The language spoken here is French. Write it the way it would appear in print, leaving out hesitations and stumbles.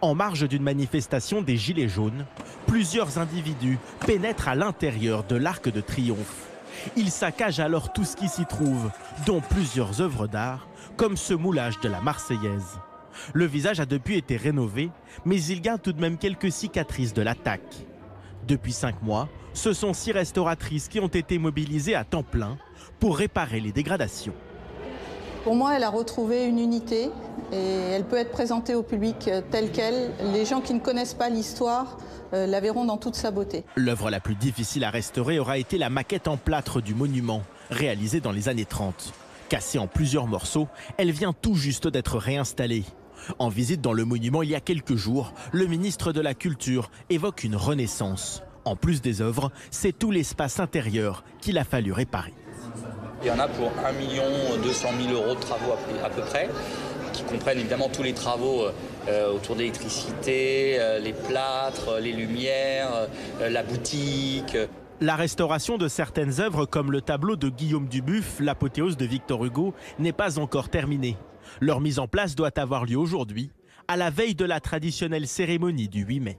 En marge d'une manifestation des Gilets jaunes, plusieurs individus pénètrent à l'intérieur de l'Arc de Triomphe. Ils saccagent alors tout ce qui s'y trouve, dont plusieurs œuvres d'art, comme ce moulage de la Marseillaise. Le visage a depuis été rénové, mais il garde tout de même quelques cicatrices de l'attaque. Depuis 5 mois, ce sont 6 restauratrices qui ont été mobilisées à temps plein pour réparer les dégradations. Pour moi, elle a retrouvé une unité et elle peut être présentée au public telle qu'elle. Les gens qui ne connaissent pas l'histoire la verront dans toute sa beauté. L'œuvre la plus difficile à restaurer aura été la maquette en plâtre du monument, réalisée dans les années 30. Cassée en plusieurs morceaux, elle vient tout juste d'être réinstallée. En visite dans le monument il y a quelques jours, le ministre de la Culture évoque une renaissance. En plus des œuvres, c'est tout l'espace intérieur qu'il a fallu réparer. Il y en a pour 1 200 000 € de travaux à peu près, qui comprennent évidemment tous les travaux autour de l'électricité, les plâtres, les lumières, la boutique. La restauration de certaines œuvres comme le tableau de Guillaume Dubuff, l'apothéose de Victor Hugo, n'est pas encore terminée. Leur mise en place doit avoir lieu aujourd'hui, à la veille de la traditionnelle cérémonie du 8 mai.